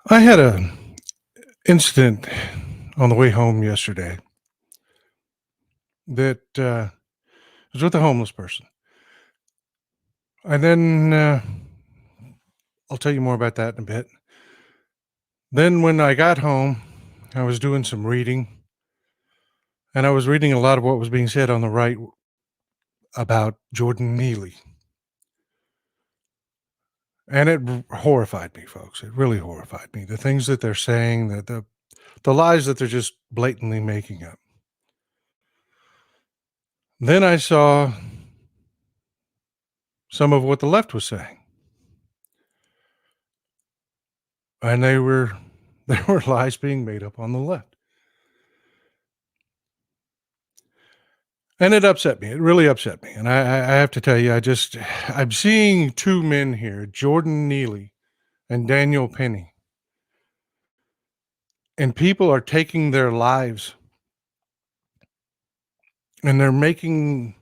I had an incident on the way home yesterday that was with a homeless person. And then I'll tell you more about that in a bit. Then, when I got home, I was doing some reading, and I was reading a lot of what was being said on the right about Jordan Neely. And it horrified me, folks. It really horrified me. The things that they're saying, the lies that they're just blatantly making up. Then I saw some of what the left was saying. And they were there were lies being made up on the left. And it upset me. It really upset me. And I have to tell you, I'm seeing two men here, Jordan Neely and Daniel Penny. And people are taking their lives and they're making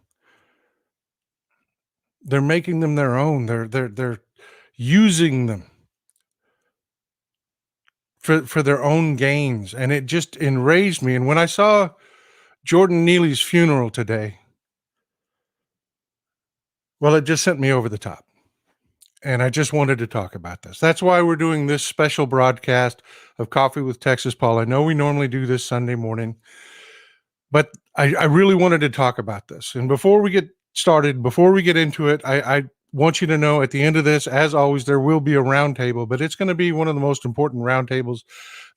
them their own. They're using them for their own gains. And it just enraged me. And when I saw Jordan Neely's funeral today, well, it just sent me over the top. And I just wanted to talk about this. That's why we're doing this special broadcast of Coffee with Texas Paul. I know we normally do this Sunday morning, but I really wanted to talk about this. And before we get started, before we get into it, I want you to know at the end of this, as always, there will be a roundtable, but it's going to be one of the most important roundtables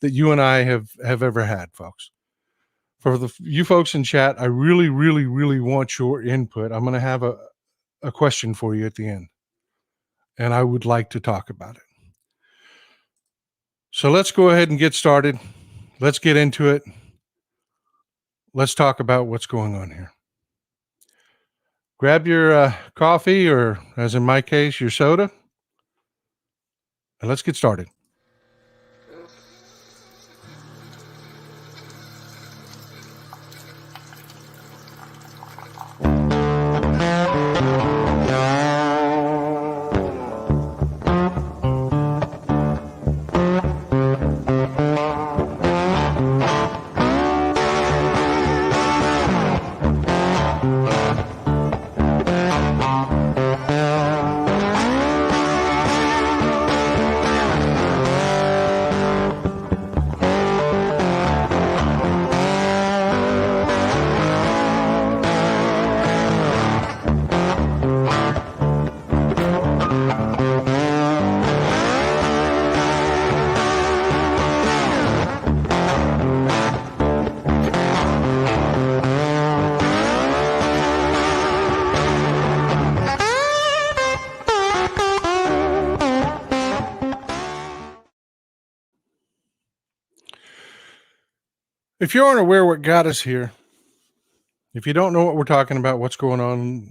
that you and I have ever had, folks. For you folks in chat, I really, really, really want your input. I'm going to have a question for you at the end, and I would like to talk about it. So let's go ahead and get started. Let's get into it. Let's talk about what's going on here. Grab your coffee, or as in my case, your soda, and let's get started. If you aren't aware what got us here, if you don't know what we're talking about, what's going on,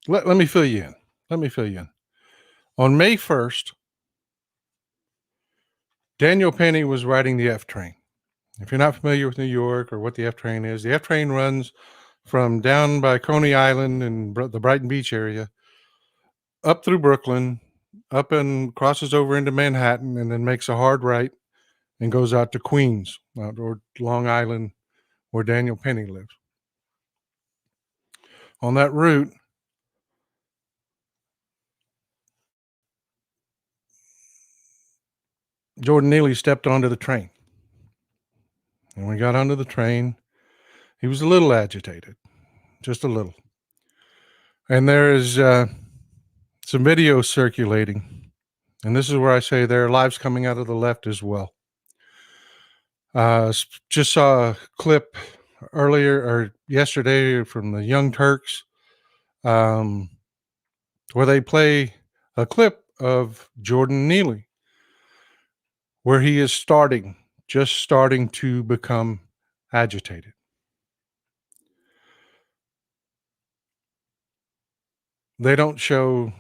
let me fill you in. Let me fill you in. On May 1st, Daniel Penny was riding the F train. If you're not familiar with New York or what the F train is, the F train runs from down by Coney Island and the Brighton Beach area up through Brooklyn, up and crosses over into Manhattan, and then makes a hard right and goes out to Queens, or Long Island, where Daniel Penny lives. On that route, Jordan Neely stepped onto the train. And when we got onto the train, he was a little agitated, just a little. And there is some video circulating. And this is where I say there are lives coming out of the left as well. Just saw a clip earlier or yesterday from the Young Turks, where they play a clip of Jordan Neely, where he is just starting to become agitated. They don't show,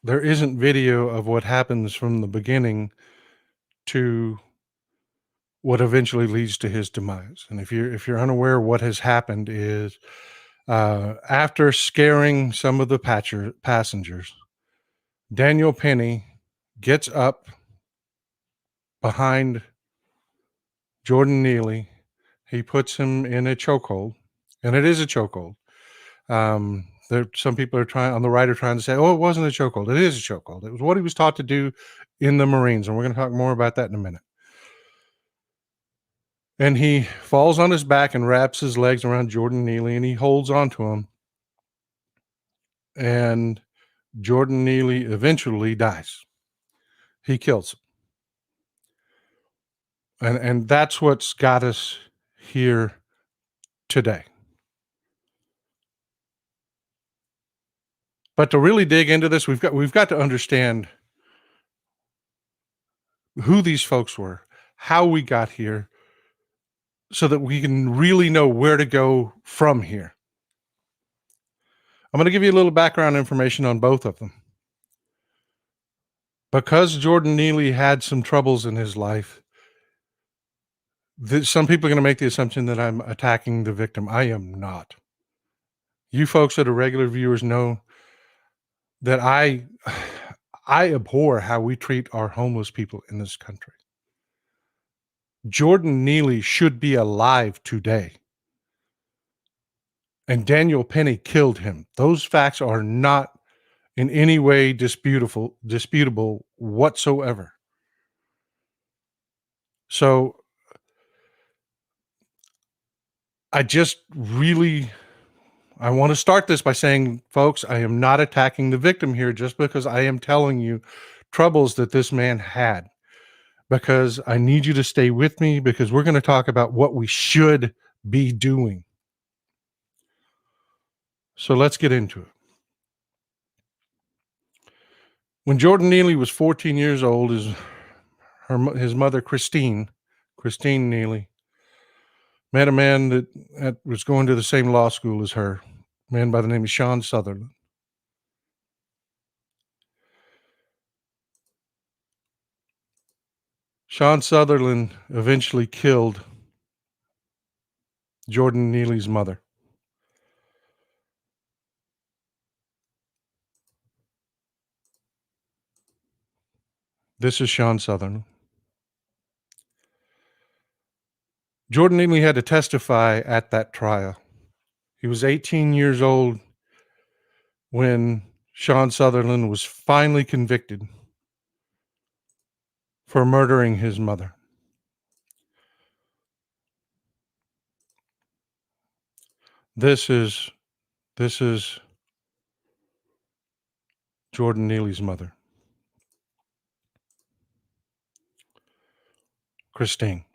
there isn't video of what happens from the beginning to what eventually leads to his demise. And if you're unaware, what has happened is, after scaring some of the passengers, Daniel Penny gets up behind Jordan Neely. He puts him in a chokehold, and it is a chokehold. There, some people are trying on the right are trying to say, "Oh, it wasn't a chokehold." It is a chokehold. It was what he was taught to do in the Marines, and we're going to talk more about that in a minute. And he falls on his back and wraps his legs around Jordan Neely, and he holds on to him. And Jordan Neely eventually dies. He kills him. And that's what's got us here today. But to really dig into this, we've got to understand who these folks were, how we got here, so that we can really know where to go from here. I'm going to give you a little background information on both of them. Because Jordan Neely had some troubles in his life, some people are going to make the assumption that I'm attacking the victim. I am not. You folks that are regular viewers know that I abhor how we treat our homeless people in this country. Jordan Neely should be alive today. And Daniel Penny killed him. Those facts are not in any way disputable whatsoever. So I just really I want to start this by saying, folks, I am not attacking the victim here just because I am telling you troubles that this man had. Because I need you to stay with me because we're going to talk about what we should be doing. So let's get into it. When Jordan Neely was 14 years old, his mother, Christine Neely, met a man that was going to the same law school as her, a man by the name of Sean Sutherland. Sean Sutherland eventually killed Jordan Neely's mother. This is Sean Sutherland. Jordan Neely had to testify at that trial. He was 18 years old when Sean Sutherland was finally convicted for murdering his mother. This is Jordan Neely's mother, Christine.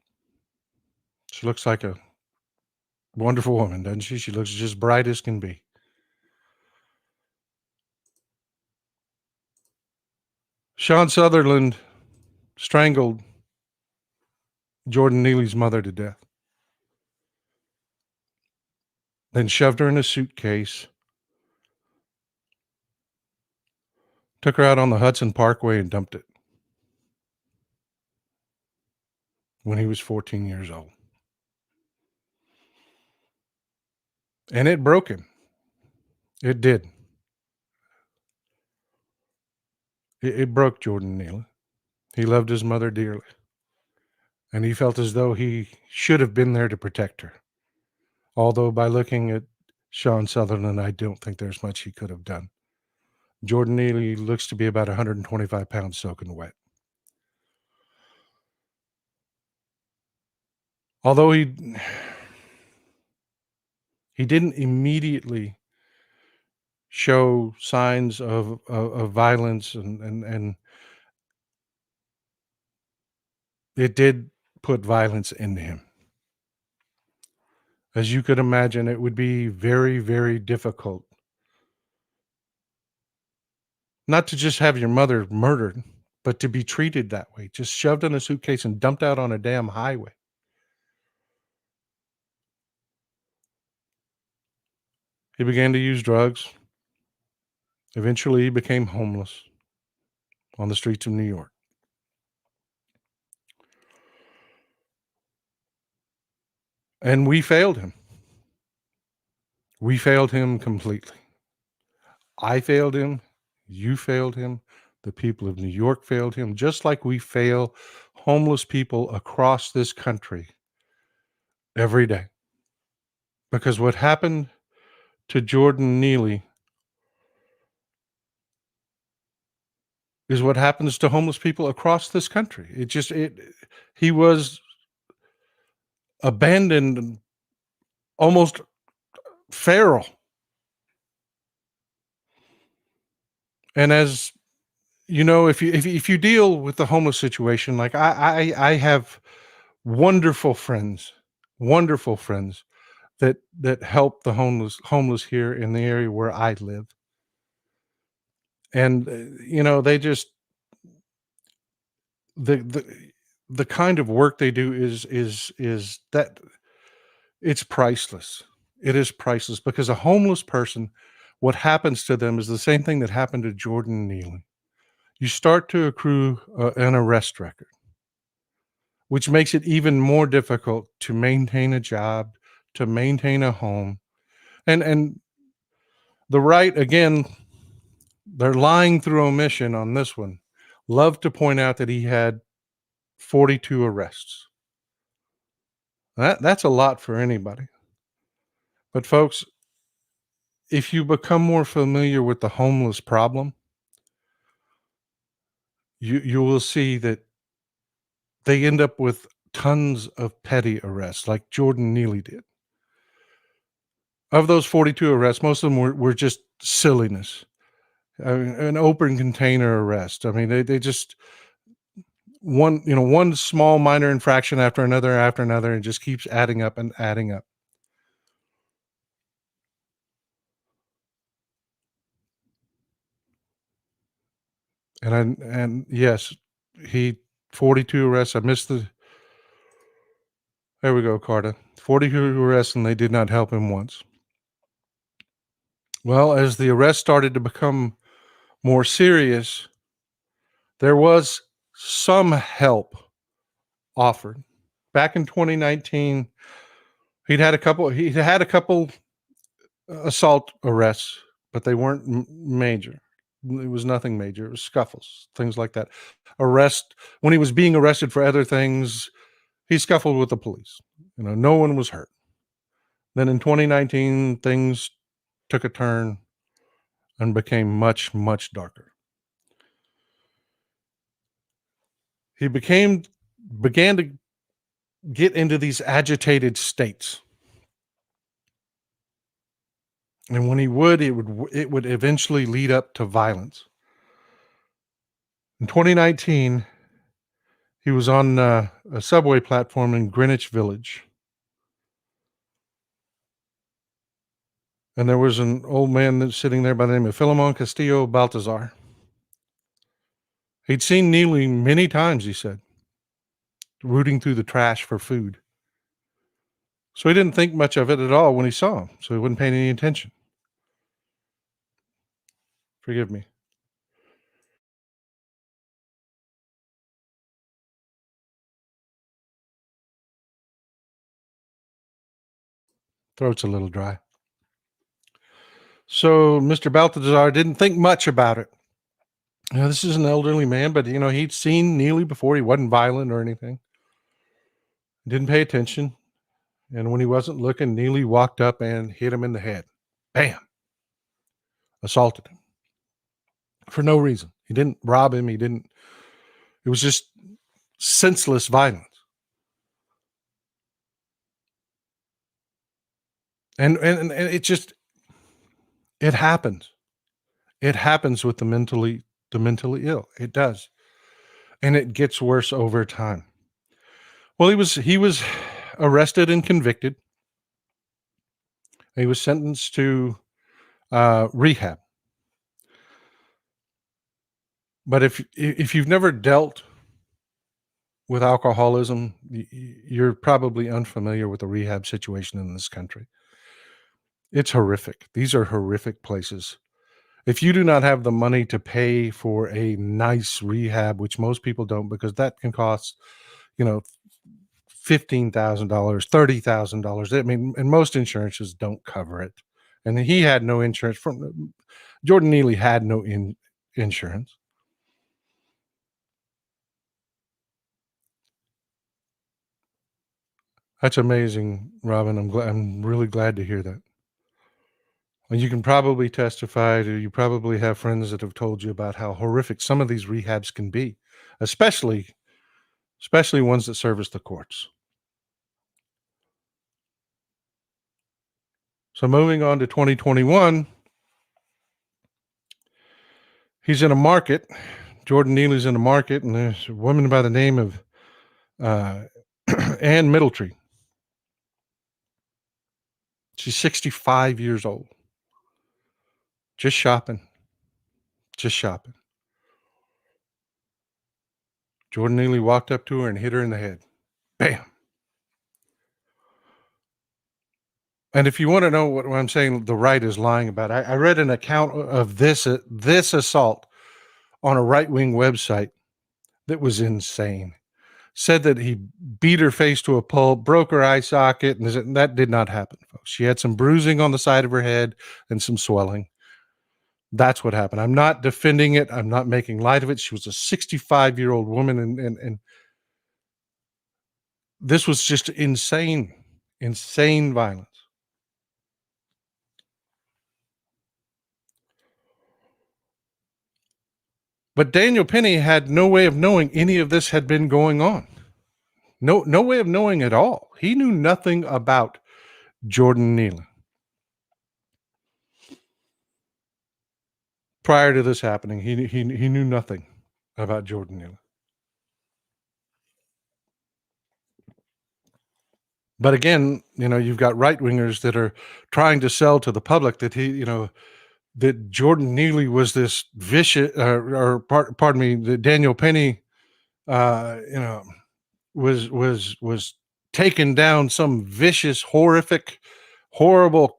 She looks like a wonderful woman, doesn't she? She looks just bright as can be. Sean Sutherland strangled Jordan Neely's mother to death, then shoved her in a suitcase, took her out on the Hudson Parkway and dumped it when he was 14 years old. And it broke him. It did. It broke Jordan Neely. He loved his mother dearly. And he felt as though he should have been there to protect her. Although by looking at Sean Sutherland, I don't think there's much he could have done. Jordan Neely looks to be about 125 pounds soaking wet. Although he didn't immediately show signs of violence, and it did put violence into him. As you could imagine, it would be very, very difficult not to just have your mother murdered, but to be treated that way, just shoved in a suitcase and dumped out on a damn highway. He began to use drugs. Eventually, he became homeless on the streets of New York. And we failed him. We failed him completely. I failed him. You failed him. The people of New York failed him, just like we fail homeless people across this country every day. Because what happened to Jordan Neely is what happens to homeless people across this country. He was abandoned, almost feral. And as you know, if you deal with the homeless situation, like I have wonderful friends that help the homeless here in the area where I live. And they just the the kind of work they do is that it's priceless. It is priceless because a homeless person, what happens to them is the same thing that happened to Jordan Neely. You start to accrue an arrest record, which makes it even more difficult to maintain a job, to maintain a home. And the right, again, they're lying through omission on this one. Love to point out that he had 42 arrests. That's a lot for anybody. But folks, if you become more familiar with the homeless problem, you will see that they end up with tons of petty arrests like Jordan Neely did. Of those 42 arrests, most of them were just silliness. An open container arrest. I mean, they just one small minor infraction after another, and just keeps adding up and adding up. And yes, he 42 arrests. I missed the There we go, Carter. 42 arrests, and they did not help him once. Well, as the arrests started to become more serious, there was some help offered. Back in 2019, he'd had a couple assault arrests, but they weren't major. It was nothing major. It was scuffles, things like that. When he was being arrested for other things, he scuffled with the police. No one was hurt. Then in 2019, things took a turn and became much, much darker. He began to get into these agitated states. And when he would, it would eventually lead up to violence. In 2019, he was on a subway platform in Greenwich Village. And there was an old man that's sitting there by the name of Philemon Castillo Baltazar. He'd seen Neely many times, he said, rooting through the trash for food. So he didn't think much of it at all when he saw him, so he wouldn't pay any attention. Forgive me. Throat's a little dry. So Mr. Baltazar didn't think much about it. This is an elderly man, but he'd seen Neely before. He wasn't violent or anything. Didn't pay attention. And when he wasn't looking, Neely walked up and hit him in the head. Bam! Assaulted him. For no reason. He didn't rob him. It was just senseless violence. And it happens. It happens with the mentally ill. It does. And it gets worse over time. Well, he was arrested and convicted. He was sentenced to rehab. But if you've never dealt with alcoholism, you're probably unfamiliar with the rehab situation in this country. It's horrific. These are horrific places. If you do not have the money to pay for a nice rehab, which most people don't, because that can cost, $15,000, $30,000. I mean, and most insurances don't cover it. And he had no insurance. Jordan Neely had no insurance. That's amazing, Robin. I'm really glad to hear that. And you can probably testify to, you probably have friends that have told you about how horrific some of these rehabs can be, especially ones that service the courts. So moving on to 2021, he's in a market. Jordan Neely's in a market, and there's a woman by the name of uh, Ann Middletree. She's 65 years old. Just shopping. Just shopping. Jordan Neely walked up to her and hit her in the head. Bam. And if you want to know what I'm saying, the right is lying about, I read an account of this assault on a right-wing website that was insane. Said that he beat her face to a pulp, broke her eye socket, and that did not happen, folks. She had some bruising on the side of her head and some swelling. That's what happened. I'm not defending it. I'm not making light of it. She was a 65-year-old woman, and this was just insane violence. But Daniel Penny had no way of knowing any of this had been going on. No way of knowing at all. He knew nothing about Jordan Neely. Prior to this happening, he knew nothing about Jordan Neely. But again, you've got right-wingers that are trying to sell to the public that that Jordan Neely was this vicious, pardon me, that Daniel Penny, was taken down some vicious, horrific, horrible,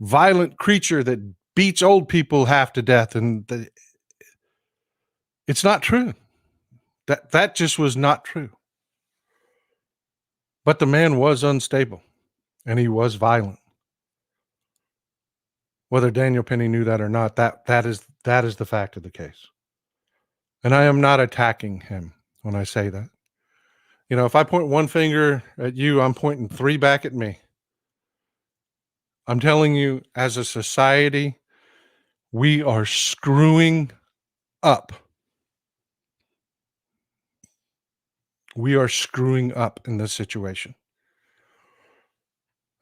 violent creature that beats old people half to death, and it's not true. That just was not true. But the man was unstable, and he was violent. Whether Daniel Penny knew that or not, that is the fact of the case. And I am not attacking him when I say that. If I point one finger at you, I'm pointing three back at me. I'm telling you, as a society, we are screwing up. We are screwing up in this situation.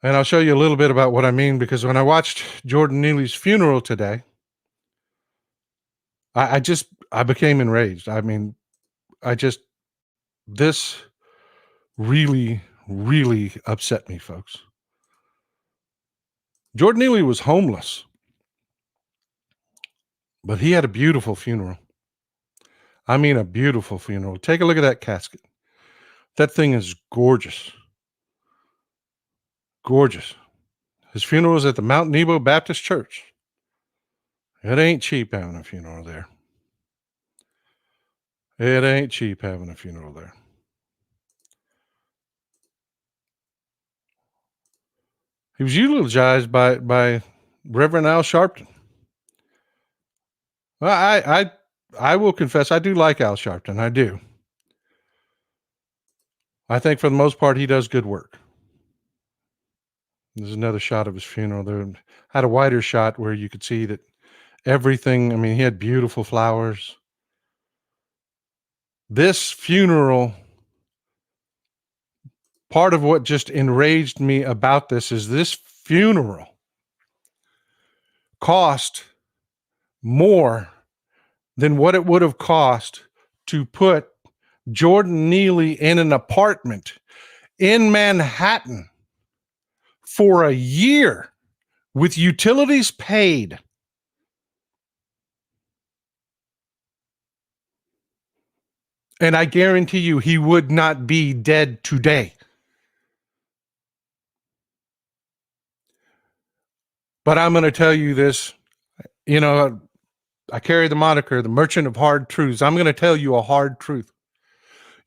And I'll show you a little bit about what I mean, because when I watched Jordan Neely's funeral today, I became enraged. I mean, this really, really upset me, folks. Jordan Neely was homeless, but he had a beautiful funeral. I mean, a beautiful funeral. Take a look at that casket. That thing is gorgeous. Gorgeous. His funeral was at the Mount Nebo Baptist Church. It ain't cheap having a funeral there. It ain't cheap having a funeral there. He was eulogized by Reverend Al Sharpton. Well, I will confess, I do like Al Sharpton. I do. I think for the most part, he does good work. There's another shot of his funeral. There had a wider shot where you could see that everything. I mean, he had beautiful flowers. This funeral, part of what just enraged me about this is this funeral cost more than what it would have cost to put Jordan Neely in an apartment in Manhattan for a year with utilities paid. And I guarantee you he would not be dead today. But I'm going to tell you this, I carry the moniker, the Merchant of Hard Truths. I'm going to tell you a hard truth.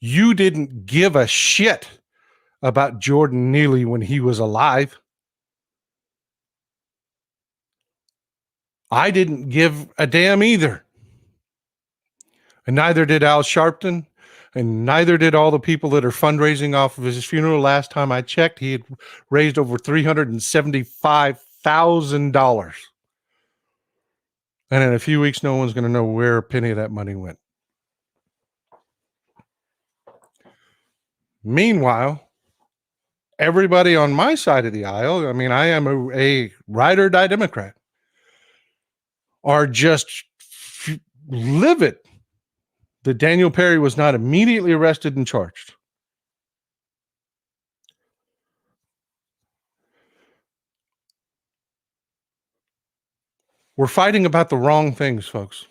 You didn't give a shit about Jordan Neely when he was alive. I didn't give a damn either. And neither did Al Sharpton, And neither did all the people that are fundraising off of his funeral. Last time I checked, he had raised over $375,000. And in a few weeks, no one's going to know where a penny of that money went. Meanwhile, everybody on my side of the aisle, I mean, I am a ride or die Democrat, are just livid that Daniel Perry was not immediately arrested and charged. We're fighting about the wrong things, folks.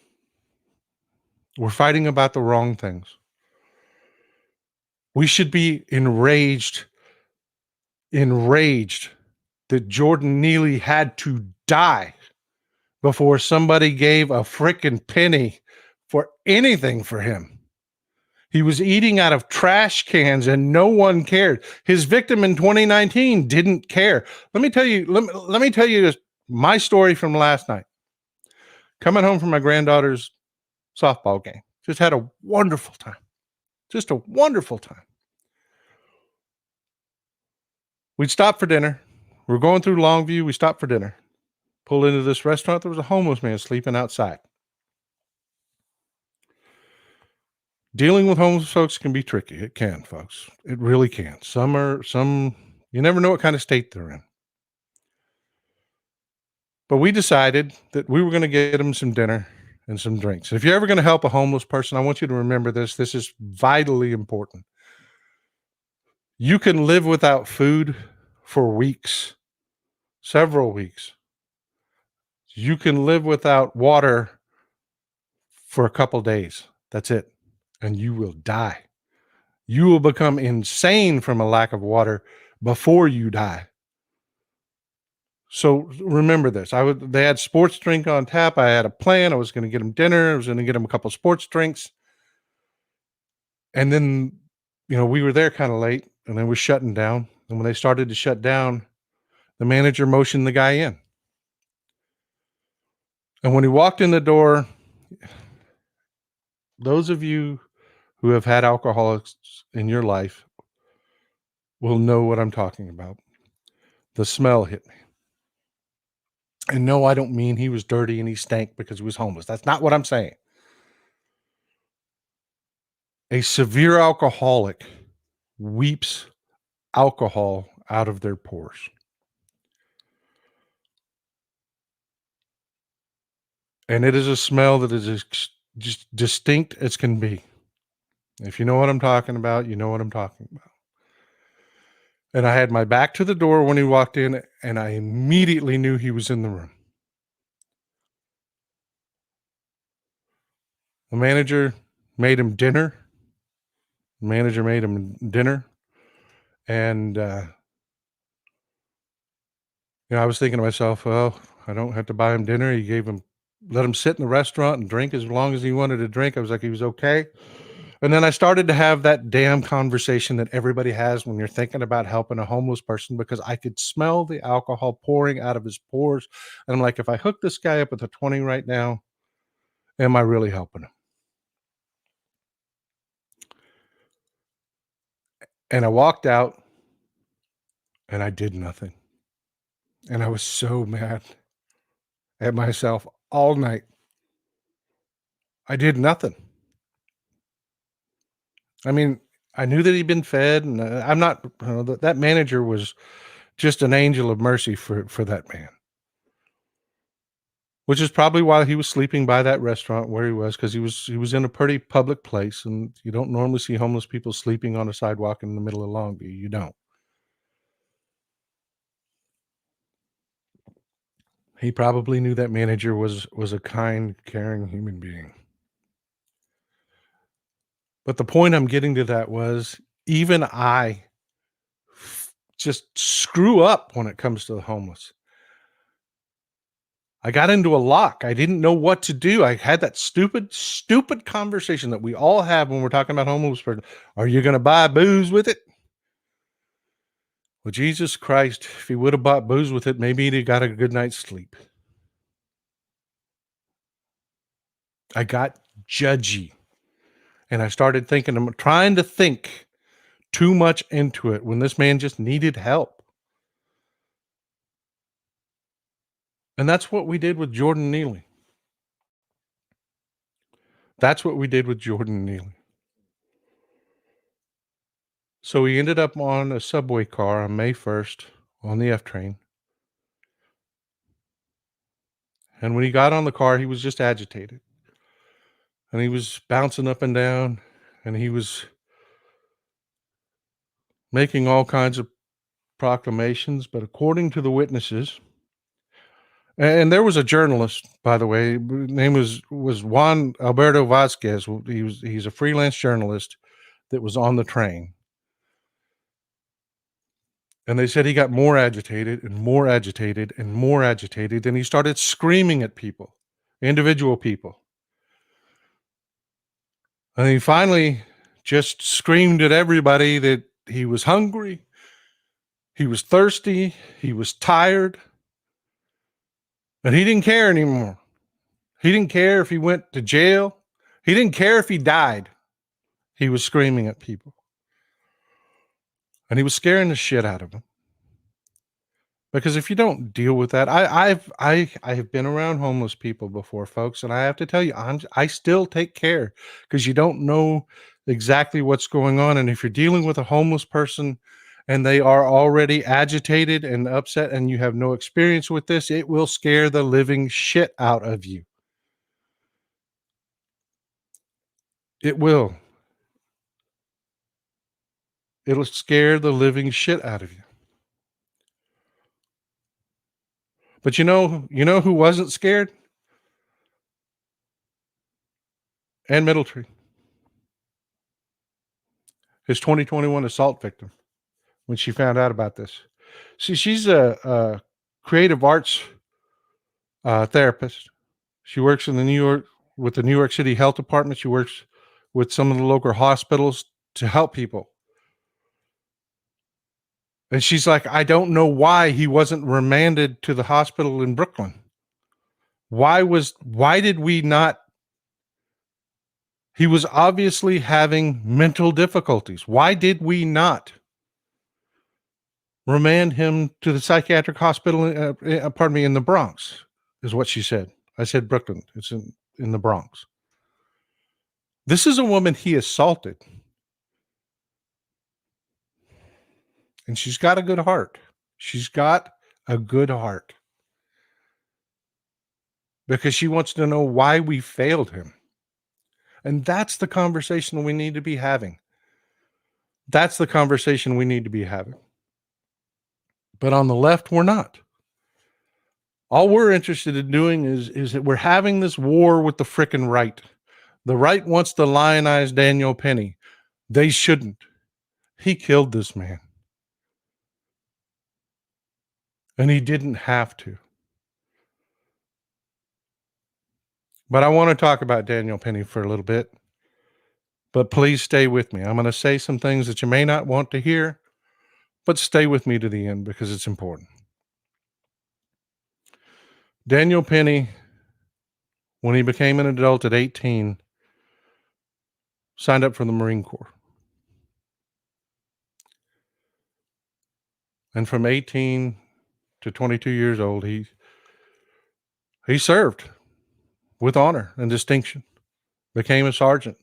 We're fighting about the wrong things. We should be enraged that Jordan Neely had to die before somebody gave a frickin' penny for anything for him. He was eating out of trash cans and no one cared. His victim in 2019 didn't care. Let me tell you this, my story from last night. Coming home from my granddaughter's softball game. Just had a wonderful time. Just a wonderful time. We'd stop for dinner. We're going through Longview. We stopped for dinner. Pulled into this restaurant. There was a homeless man sleeping outside. Dealing with homeless folks can be tricky. It can, folks. It really can. You never know what kind of state they're in. But we decided that we were going to get them some dinner and some drinks. If you're ever going to help a homeless person, I want you to remember this. This is vitally important. You can live without food for weeks, several weeks. You can live without water for a couple days. That's it. And you will die. You will become insane from a lack of water before you die. So remember this. They had sports drink on tap. I had a plan. I was going to get them dinner. I was going to get them a couple sports drinks. And then, we were there kind of late and then we're shutting down. And when they started to shut down, the manager motioned the guy in. And when he walked in the door, those of you who have had alcoholics in your life will know what I'm talking about. The smell hit me. And no, I don't mean he was dirty and he stank because he was homeless. That's not what I'm saying. A severe alcoholic weeps alcohol out of their pores. And it is a smell that is just distinct as can be. If you know what I'm talking about, you know what I'm talking about. And I had my back to the door when he walked in, and I immediately knew he was in the room. The manager made him dinner. And, I was thinking to myself, well, I don't have to buy him dinner. Let him sit in the restaurant and drink as long as he wanted to drink. I was like, he was okay. And then I started to have that damn conversation that everybody has when you're thinking about helping a homeless person, because I could smell the alcohol pouring out of his pores. And I'm like, if I hook this guy up with a 20 right now, am I really helping him? And I walked out and I did nothing. And I was so mad at myself all night. I did nothing. I mean, I knew that he'd been fed, and I'm not, that manager was just an angel of mercy for that man. Which is probably why he was sleeping by that restaurant where he was, because he was in a pretty public place, and you don't normally see homeless people sleeping on a sidewalk in the middle of Longview. You don't. He probably knew that manager was a kind, caring human being. But the point I'm getting to that was, even I just screw up when it comes to the homeless. I got into a lock. I didn't know what to do. I had that stupid conversation that we all have when we're talking about homeless person. Are you going to buy booze with it? Well, Jesus Christ, if he would have bought booze with it, maybe he'd have got a good night's sleep. I got judgy. And I started thinking, I'm trying to think too much into it when this man just needed help. And that's what we did with Jordan Neely. That's what we did with Jordan Neely. So he ended up on a subway car on May 1st on the F train. And when he got on the car, he was just agitated. And he was bouncing up and down, and he was making all kinds of proclamations. But according to the witnesses, and there was a journalist, by the way, name was Juan Alberto Vasquez. He's a freelance journalist that was on the train. And they said he got more agitated and more agitated and more agitated, and he started screaming at people, individual people. And he finally just screamed at everybody that he was hungry, he was thirsty, he was tired, and he didn't care anymore. He didn't care if he went to jail. He didn't care if he died. He was screaming at people. And he was scaring the shit out of them. Because if you don't deal with that, I have been around homeless people before, folks, and I have to tell you, I still take care because you don't know exactly what's going on. And if you're dealing with a homeless person and they are already agitated and upset and you have no experience with this, it will scare the living shit out of you. It will. It'll scare the living shit out of you. But you know who wasn't scared? Ann Middletree, his 2021 assault victim, when she found out about this. See, she's a creative arts therapist. She works in the New York City Health Department. She works with some of the local hospitals to help people. And she's like, I don't know why he wasn't remanded to the hospital in Brooklyn. Why did we not? He was obviously having mental difficulties. Why did we not remand him to the psychiatric hospital, in the Bronx, is what she said. I said Brooklyn. It's in the Bronx. This is a woman he assaulted. And she's got a good heart. She's got a good heart. Because she wants to know why we failed him. And that's the conversation we need to be having. That's the conversation we need to be having. But on the left, we're not. All we're interested in doing is that we're having this war with the frickin' right. The right wants to lionize Daniel Penny. They shouldn't. He killed this man. And he didn't have to. But I want to talk about Daniel Penny for a little bit. But please stay with me. I'm going to say some things that you may not want to hear, but stay with me to the end because it's important. Daniel Penny, when he became an adult at 18, signed up for the Marine Corps. And from 18 to 22 years old, he served with honor and distinction, became a sergeant,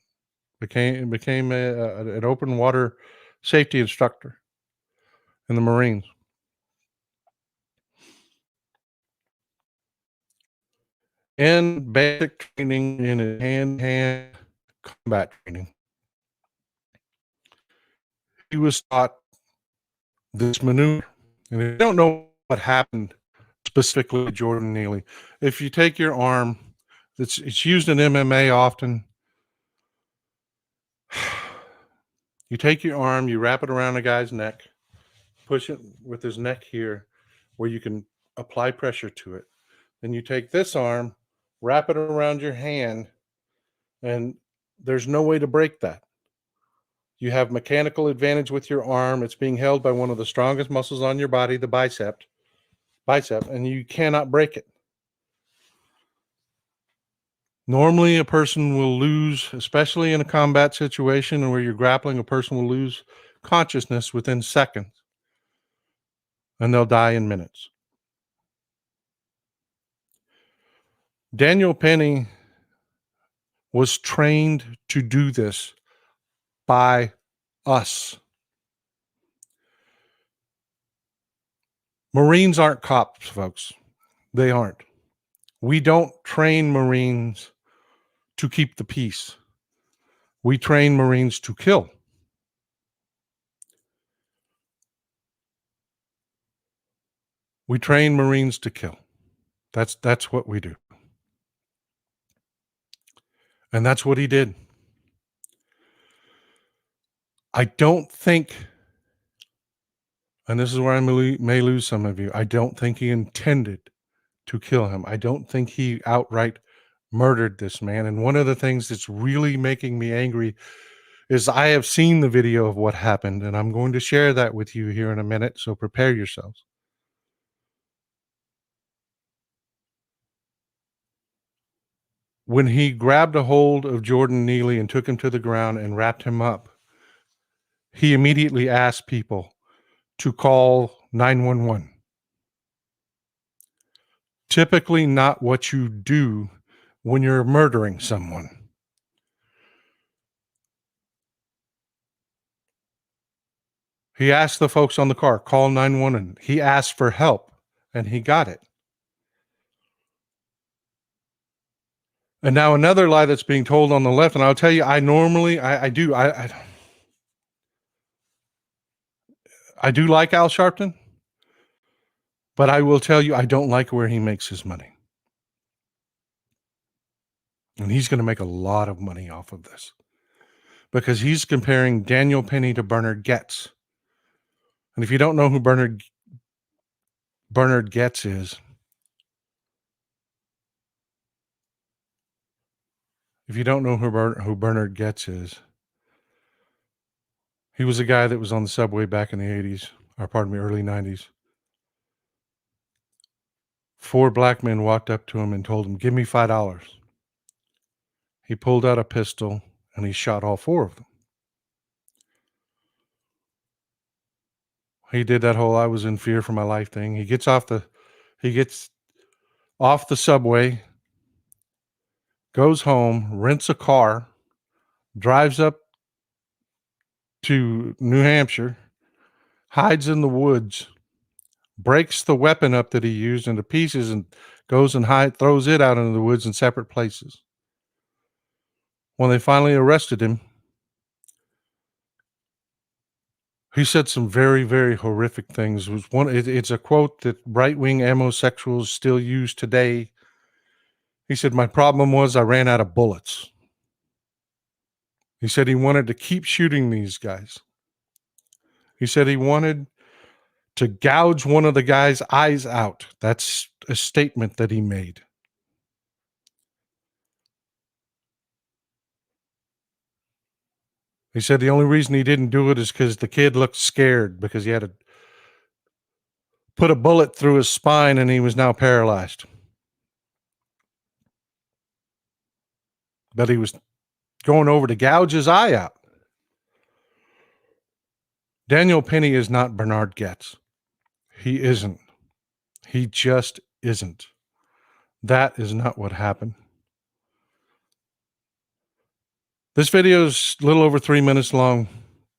became an open water safety instructor in the Marines. In basic training, in hand-to-hand combat training, he was taught this maneuver. And if you don't know what happened specifically to Jordan Neely, if you take your arm, it's used in MMA often. You take your arm, you wrap it around a guy's neck, push it with his neck here where you can apply pressure to it. Then you take this arm, wrap it around your hand, and there's no way to break that. You have mechanical advantage with your arm. It's being held by one of the strongest muscles on your body, the bicep, and you cannot break it. Normally, a person will lose, especially in a combat situation where you're grappling, a person will lose consciousness within seconds and they'll die in minutes. Daniel Penny was trained to do this by us. Marines aren't cops, folks. They aren't. We don't train Marines to keep the peace. We train Marines to kill. We train Marines to kill. That's what we do. And that's what he did. I don't think, and this is where I may lose some of you, I don't think he intended to kill him. I don't think he outright murdered this man. And one of the things that's really making me angry is I have seen the video of what happened, and I'm going to share that with you here in a minute, so prepare yourselves. When he grabbed a hold of Jordan Neely and took him to the ground and wrapped him up, he immediately asked people to call 911. Typically not what you do when you're murdering someone. He asked the folks on the car, call 911. He asked for help, and he got it. And now another lie that's being told on the left, and I'll tell you, I do like Al Sharpton, but I will tell you, I don't like where he makes his money. And he's going to make a lot of money off of this because he's comparing Daniel Penny to Bernard Goetz. And if you don't know who Bernard Goetz is, he was a guy that was on the subway back in the 80s, or pardon me, early 90s. 4 black men walked up to him and told him, give me $5. He pulled out a pistol and he shot all 4 of them. He did that whole I was in fear for my life thing. He gets off the subway, goes home, rents a car, drives up to New Hampshire, hides in the woods, breaks the weapon up that he used into pieces and goes and throws it out into the woods in separate places. When they finally arrested him, he said some very, very horrific things. It's a quote that right-wing homosexuals still use today. He said, my problem was I ran out of bullets. He said he wanted to keep shooting these guys. He said he wanted to gouge one of the guy's eyes out. That's a statement that he made. He said the only reason he didn't do it is because the kid looked scared because he had to put a bullet through his spine and he was now paralyzed. But he was going over to gouge his eye out. Daniel Penny is not Bernard Goetz. He isn't. He just isn't. That is not what happened. This video is a little over 3 minutes long.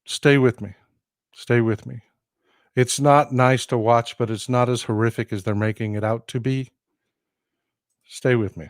Stay with me. Stay with me. It's not nice to watch, but it's not as horrific as they're making it out to be. Stay with me.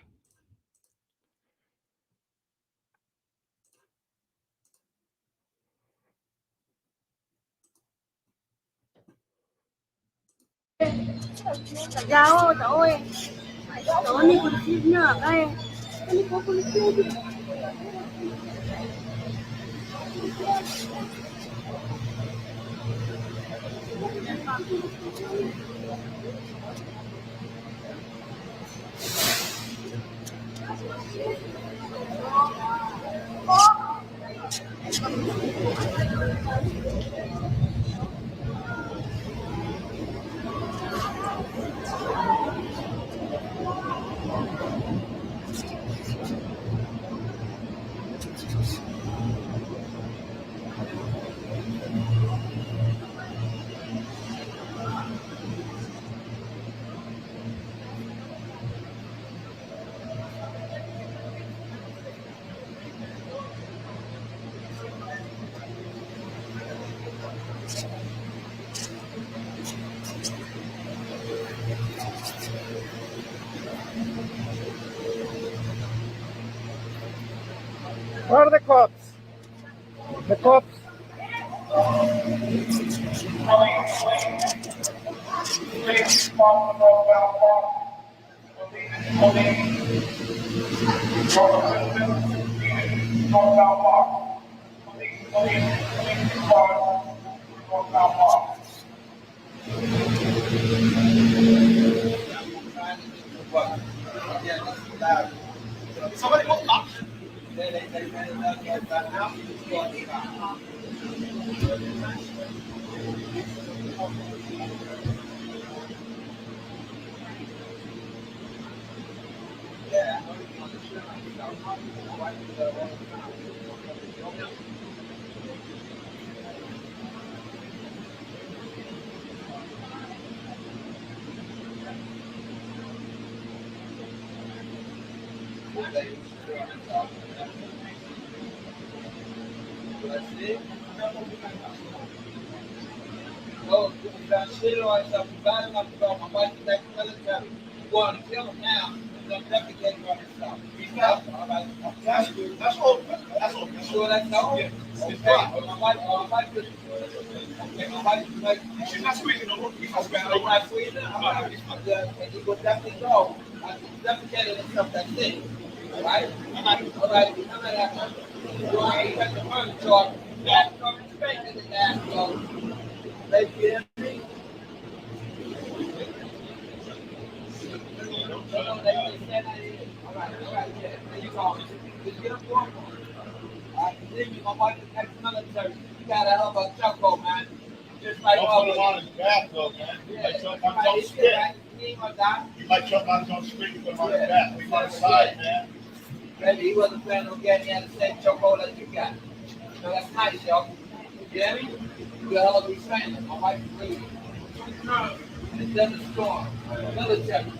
Where are the cops? The cops. Somebody go up. No, that shit on stuff. Bad enough to go. My wife is ex-military. You go on to kill him now. He's gonna defecate on himself. He's not. That's all. That's all. You sure that's all? Yeah. Okay. My wife is. Okay. My wife is like. She's not squeezing no more. She's not squeezing. I'm not. And he will definitely go. Defecated and stuff. That's it. All right. All right. None of that. You want to get the murder charge? That's coming straight to the gas. So. They get me. All right, yeah. There you go. Just get a form. Believe me, my wife is ex-military. You gotta help her chuckle, man. Just like don't put him on his back, though, man. He might choke on his own spit. He might choke on his own spit and put him on his back. Leave him on his side, man. Maybe he wasn't planning on getting he had the same chokehold as you got. So that's nice, yo. You hear me? You hell of a training. My wife is leaving. It's Desert Storm. Military.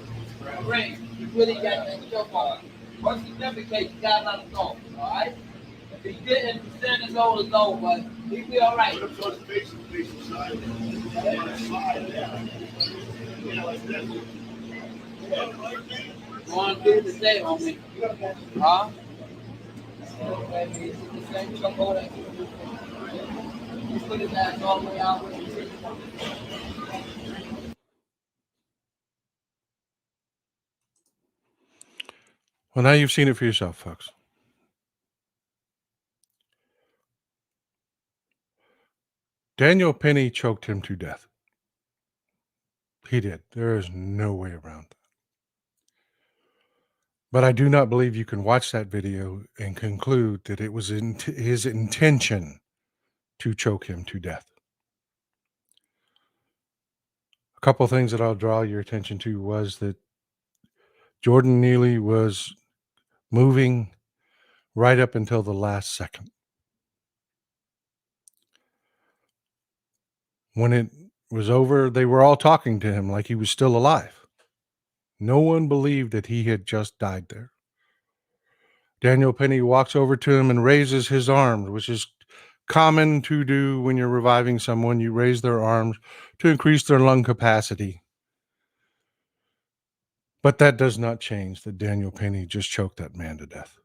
Marine. You really got that chokehold. Once you defecate, you gotta let him go. Alright? If he didn't, stand his old is low, but he'll be alright. Put him towards the face and face the side. On his side, yeah. Yeah, like this. You want to do it today, homie? Huh? Maybe it's the same chokehold that you put his ass all the way out with him. Well, now you've seen it for yourself, folks. Daniel Penny choked him to death. He did. There is no way around that. But I do not believe you can watch that video and conclude that it was his intention to choke him to death. A couple of things that I'll draw your attention to was that Jordan Neely was moving right up until the last second. When it was over, they were all talking to him like he was still alive. No one believed that he had just died there. Daniel Penny walks over to him and raises his arms, which is common to do when you're reviving someone. You raise their arms to increase their lung capacity. But that does not change that Daniel Penny just choked that man to death.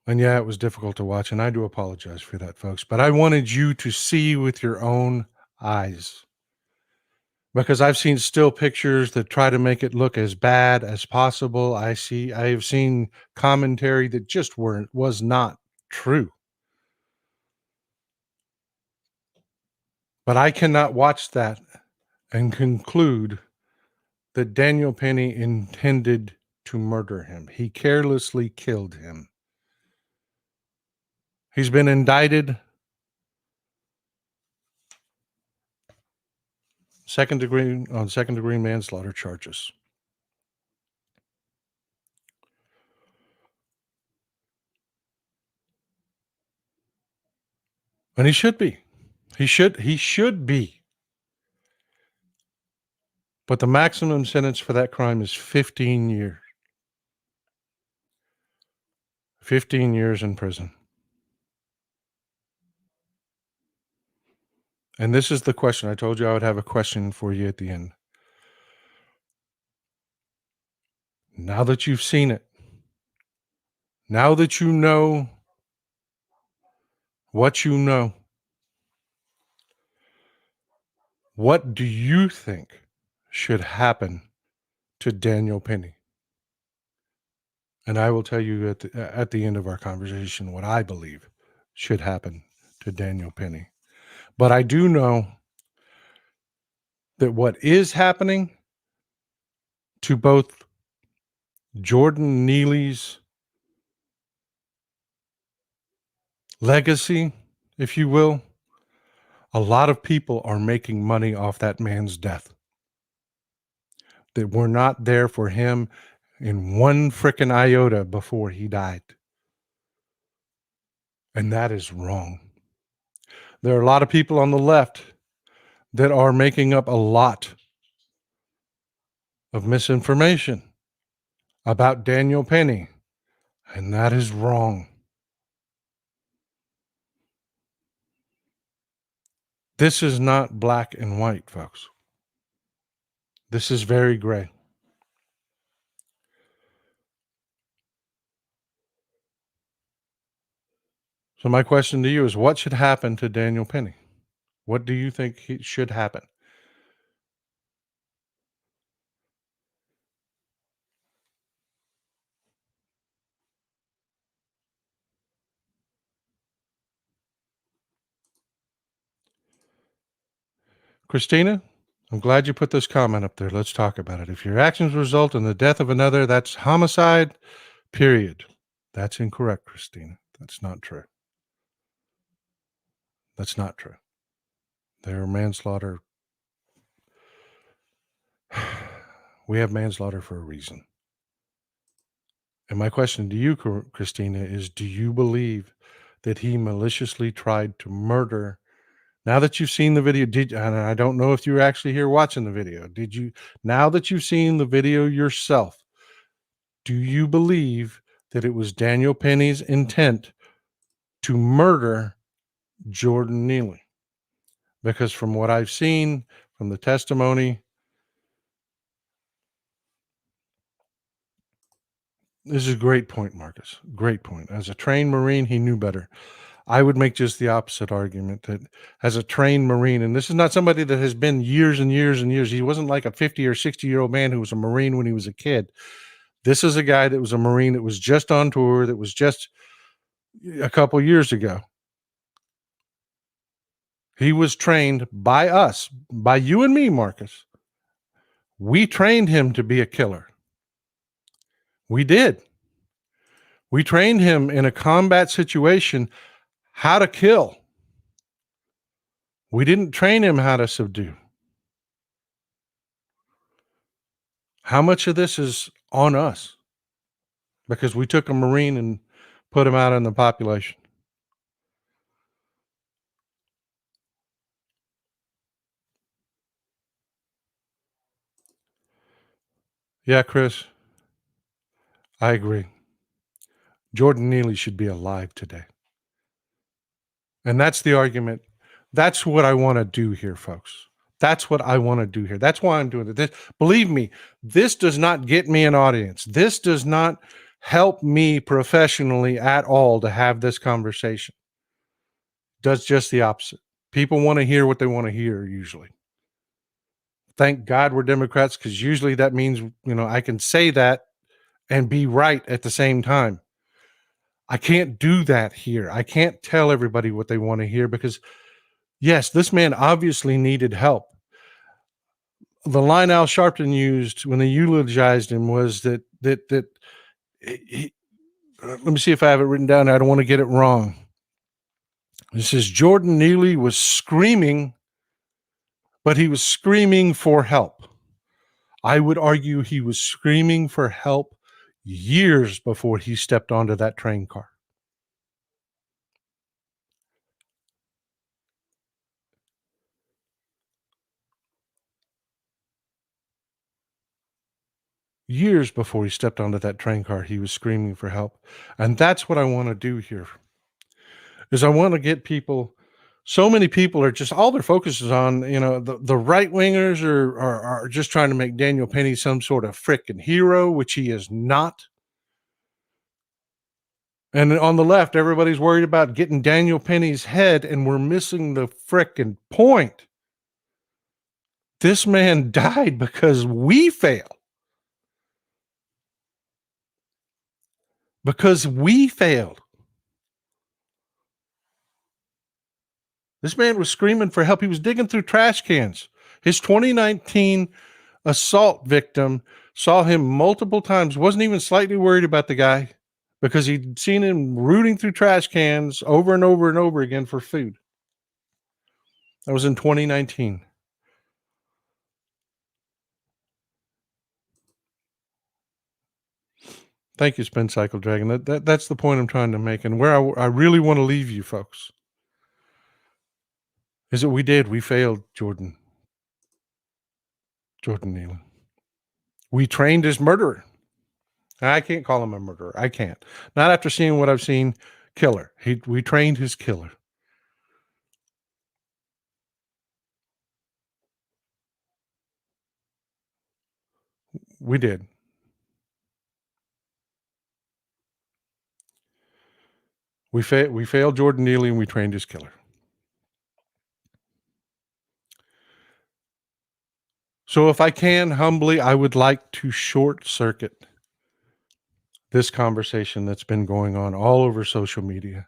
And yeah, it was difficult to watch, and I do apologize for that, folks. But I wanted you to see with your own eyes. Because I've seen still pictures that try to make it look as bad as possible. I have seen commentary that just was not true. But I cannot watch that and conclude that Daniel Penny intended to murder him. He carelessly killed him. He's been indicted second degree manslaughter charges. And he should be. He should be. But the maximum sentence for that crime is 15 years. 15 years in prison. And this is the question. I told you I would have a question for you at the end. Now that you've seen it, now that you know what you know, what do you think should happen to Daniel Penny? And I will tell you at the end of our conversation what I believe should happen to Daniel Penny. But I do know that what is happening to both Jordan Neely's legacy, if you will, a lot of people are making money off that man's death. That were not there for him in one frickin' iota before he died. And that is wrong. There are a lot of people on the left that are making up a lot of misinformation about Daniel Penny, and that is wrong. This is not black and white, folks. This is very gray. So my question to you is, what should happen to Daniel Penny? What do you think should happen? Christina, I'm glad you put this comment up there. Let's talk about it. If your actions result in the death of another, that's homicide, period. That's incorrect, Christina. That's not true. That's not true. They're manslaughter. We have manslaughter for a reason. And my question to you, Christina, is do you believe that he maliciously tried to murder? Now that you've seen the video, and I don't know if you were actually here watching the video, now that you've seen the video yourself, do you believe that it was Daniel Penny's intent to murder Jordan Neely? Because from what I've seen, from the testimony, this is a great point, Marcus. Great point. As a trained Marine, he knew better. I would make just the opposite argument that as a trained Marine, and this is not somebody that has been years and years and years. He wasn't like a 50 or 60-year-old man who was a Marine when he was a kid. This is a guy that was a Marine that was just on tour, that was just a couple years ago. He was trained by us, by you and me, Marcus. We trained him to be a killer. We did. We trained him in a combat situation how to kill. We didn't train him how to subdue. How much of this is on us? Because we took a Marine and put him out in the population. Yeah, Chris, I agree. Jordan Neely should be alive today. And that's the argument. That's what I want to do here, folks. That's what I want to do here. That's why I'm doing it. Believe me, this does not get me an audience. This does not help me professionally at all to have this conversation. It does just the opposite. People want to hear what they want to hear usually. Thank God we're Democrats, because usually that means, I can say that and be right at the same time. I can't do that here. I can't tell everybody what they want to hear because, yes, this man obviously needed help. The line Al Sharpton used when they eulogized him was that he, let me see if I have it written down. I don't want to get it wrong. It says Jordan Neely was screaming, but he was screaming for help. I would argue he was screaming for help years before he stepped onto that train car. Years before he stepped onto that train car, he was screaming for help. And that's what I want to do here, is I want to get people so many people are just, all their focus is on, the right wingers are just trying to make Daniel Penny some sort of frickin' hero, which he is not. And on the left, everybody's worried about getting Daniel Penny's head, and we're missing the frickin' point. This man died because we failed. Because we failed. This man was screaming for help. He was digging through trash cans. His 2019 assault victim saw him multiple times, wasn't even slightly worried about the guy because he'd seen him rooting through trash cans over and over and over again for food. That was in 2019. Thank you, Spin Cycle Dragon. That's the point I'm trying to make, and where I really want to leave you folks is that we failed Jordan Neely. We trained his murderer. I can't call him a murderer. I can't. Not after seeing what I've seen. Killer. We trained his killer. We did. We failed Jordan Neely, and we trained his killer. So if I can, humbly, I would like to short circuit this conversation that's been going on all over social media.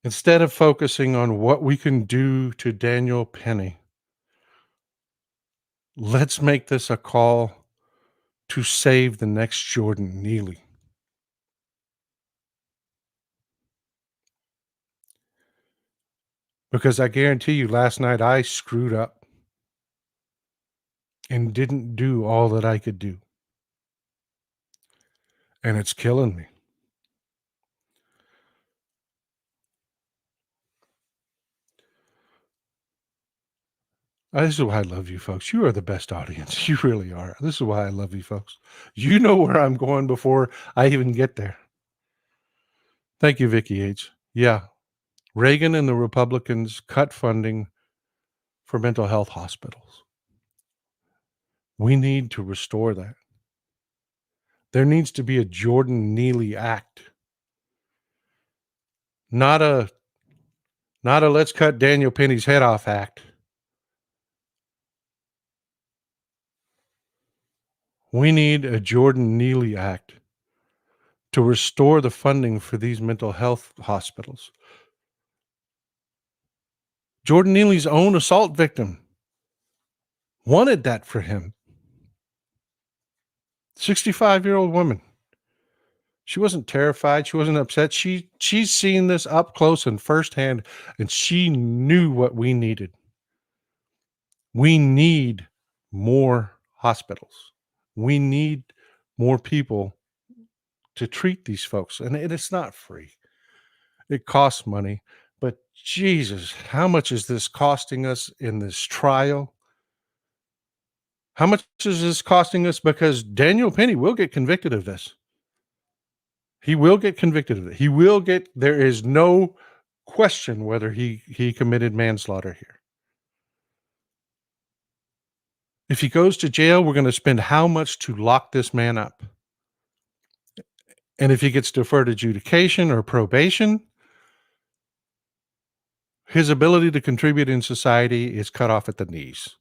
Instead of focusing on what we can do to Daniel Penny, let's make this a call to save the next Jordan Neely. Because I guarantee you, last night I screwed up and didn't do all that I could do. And it's killing me. This is why I love you folks. You are the best audience. You really are. This is why I love you folks. You know where I'm going before I even get there. Thank you, Vicky H. Yeah. Reagan and the Republicans cut funding for mental health hospitals. We need to restore that. There needs to be a Jordan Neely Act. Not a let's cut Daniel Penny's head off act. We need a Jordan Neely Act to restore the funding for these mental health hospitals. Jordan Neely's own assault victim wanted that for him. 65-year-old woman. She wasn't terrified. She wasn't upset. She's seen this up close and firsthand, and she knew what we needed. We need more hospitals. We need more people to treat these folks. And it's not free. It costs money. But Jesus, how much is this costing us in this trial? How much is this costing us? Because Daniel Penny will get convicted of this. He will get convicted of it. There is no question whether he committed manslaughter here. If he goes to jail, we're going to spend how much to lock this man up? And if he gets deferred adjudication or probation, his ability to contribute in society is cut off at the knees.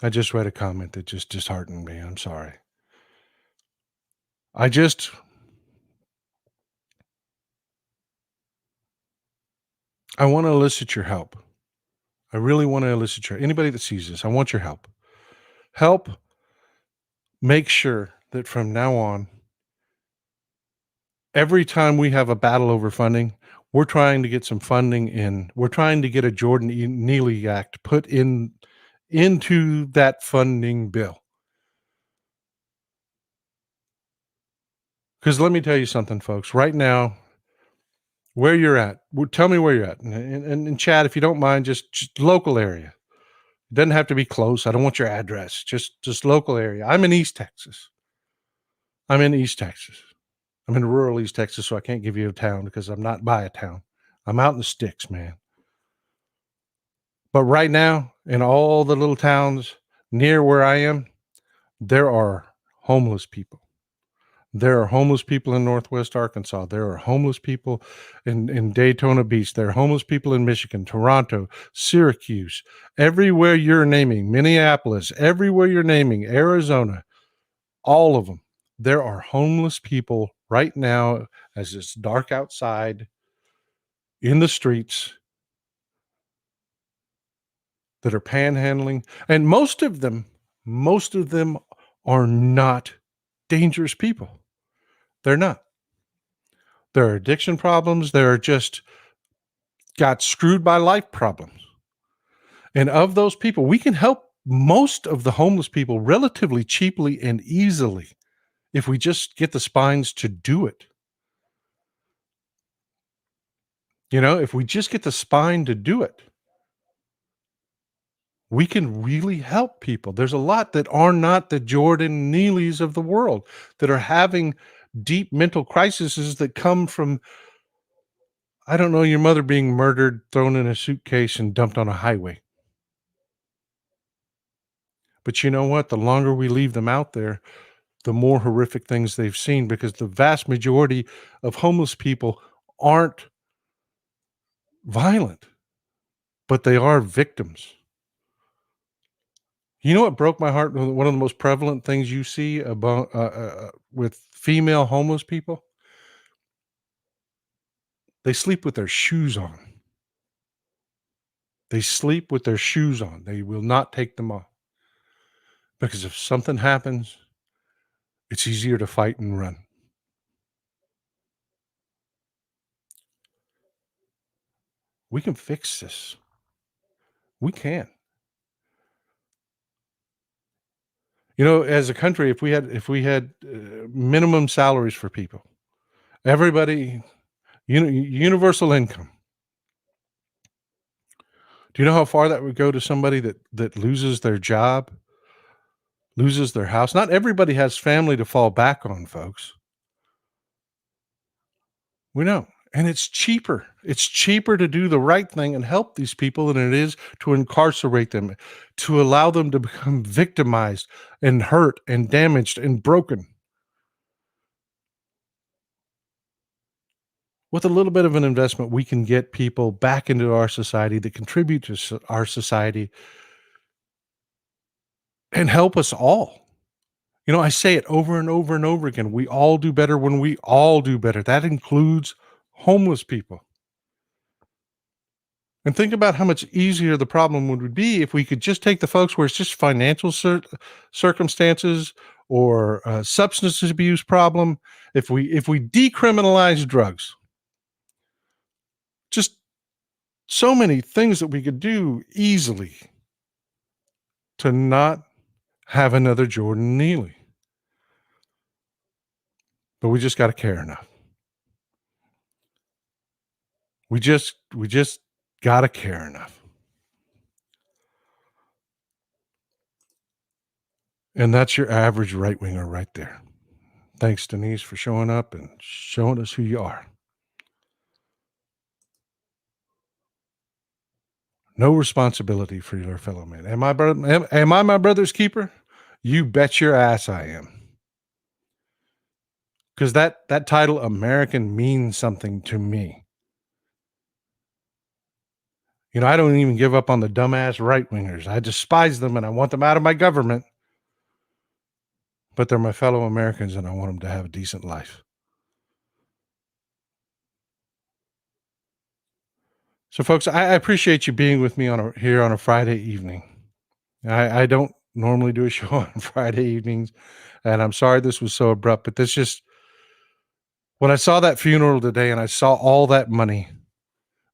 I just read a comment that just disheartened me. I'm sorry. I want to elicit your help. I really want to elicit anybody that sees this. I want your help. Help make sure that from now on, every time we have a battle over funding, we're trying to get some funding in. We're trying to get a Jordan Neely Act put into that funding bill. Because let me tell you something, folks. Right now, where you're at, tell me where you're at. And Chad, if you don't mind, just local area. It doesn't have to be close. I don't want your address. Just local area. I'm in East Texas. I'm in East Texas. I'm in rural East Texas, so I can't give you a town because I'm not by a town. I'm out in the sticks, man. But right now, in all the little towns near where I am, there are homeless people. There are homeless people in Northwest Arkansas. There are homeless people in Daytona Beach. There are homeless people in Michigan, Toronto, Syracuse, everywhere you're naming, Minneapolis, everywhere you're naming, Arizona, all of them. There are homeless people right now as it's dark outside in the streets that are panhandling. And most of them are not dangerous people. They're not. There are addiction problems. There are just got screwed by life problems. And of those people, we can help most of the homeless people relatively cheaply and easily if we just get the spines to do it. You know, if we just get the spine to do it, we can really help people. There's a lot that are not the Jordan Neelys of the world that are having deep mental crises that come from, I don't know, your mother being murdered, thrown in a suitcase, and dumped on a highway. But you know what? The longer we leave them out there, the more horrific things they've seen, because the vast majority of homeless people aren't violent, but they are victims. You know what broke my heart? One of the most prevalent things you see about with female homeless people, they sleep with their shoes on. They sleep with their shoes on. They will not take them off because if something happens, it's easier to fight and run. We can fix this. We can. You know, as a country, if we had minimum salaries for people, everybody, universal income. Do you know how far that would go to somebody that loses their job, loses their house? Not everybody has family to fall back on, folks. We know. And it's cheaper. It's cheaper to do the right thing and help these people than it is to incarcerate them, to allow them to become victimized and hurt and damaged and broken. With a little bit of an investment, we can get people back into our society that contribute to our society and help us all. You know, I say it over and over and over again. We all do better when we all do better. That includes homeless people. And think about how much easier the problem would be if we could just take the folks where it's just financial circumstances or a substance abuse problem. If we decriminalize drugs, just so many things that we could do easily to not have another Jordan Neely. But we just got to care enough. We just got to care enough. And that's your average right winger right there. Thanks, Denise, for showing up and showing us who you are. No responsibility for your fellow man. Am I my brother's keeper? You bet your ass I am. Because that title, American, means something to me. You know, I don't even give up on the dumbass right wingers. I despise them and I want them out of my government. But they're my fellow Americans and I want them to have a decent life. So, folks, I appreciate you being with me here on a Friday evening. I don't normally do a show on Friday evenings, and I'm sorry this was so abrupt, but this just, when I saw that funeral today and I saw all that money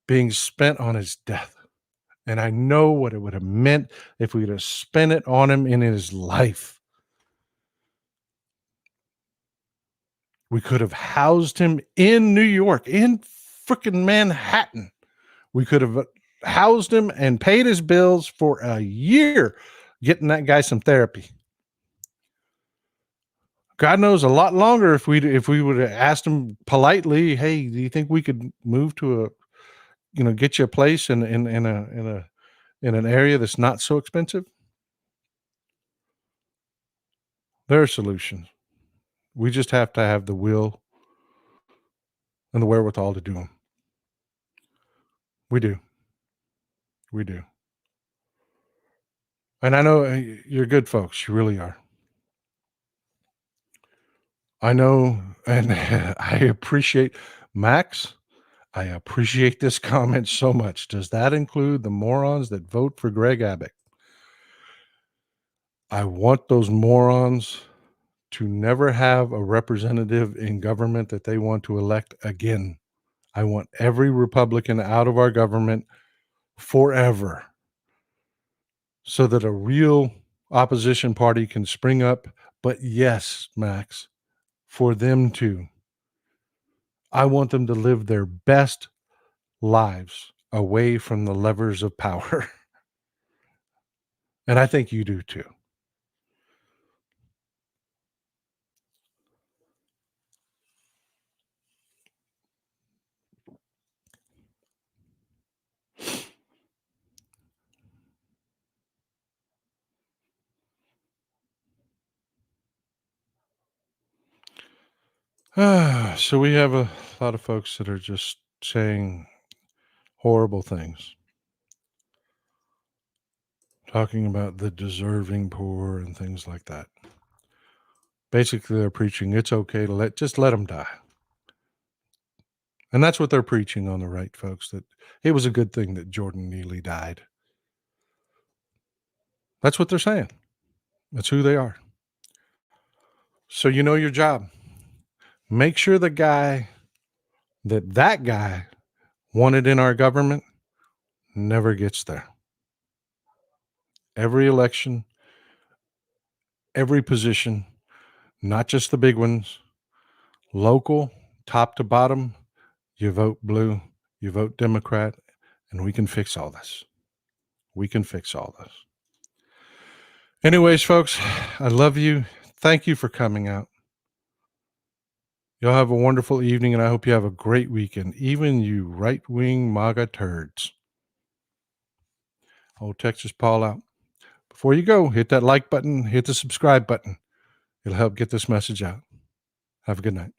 being spent on his death, and I know what it would have meant if we'd have spent it on him in his life. We could have housed him in New York, in freaking Manhattan. We could have housed him and paid his bills for a year, getting that guy some therapy. God knows a lot longer if we would have asked him politely, "Hey, do you think we could move to get you a place in an area that's not so expensive?" There are solutions. We just have to have the will and the wherewithal to do them. We do. We do. And I know you're good folks. You really are. I know, and I appreciate Max. I appreciate this comment so much. Does that include the morons that vote for Greg Abbott? I want those morons to never have a representative in government that they want to elect again. I want every Republican out of our government forever so that a real opposition party can spring up. But yes, Max, for them to, I want them to live their best lives away from the levers of power. And I think you do too. So we have a lot of folks that are just saying horrible things, talking about the deserving poor and things like that. Basically, they're preaching it's okay to just let them die. And that's what they're preaching on the right, folks, that it was a good thing that Jordan Neely died. That's what they're saying. That's who they are. So you know your job. Make sure the guy that guy wanted in our government never gets there. Every election, every position, not just the big ones, local, top to bottom, you vote blue, you vote Democrat, and we can fix all this. We can fix all this. Anyways, folks, I love you. Thank you for coming out. Y'all have a wonderful evening, and I hope you have a great weekend, even you right-wing MAGA turds. Old Texas Paul out. Before you go, hit that like button, hit the subscribe button. It'll help get this message out. Have a good night.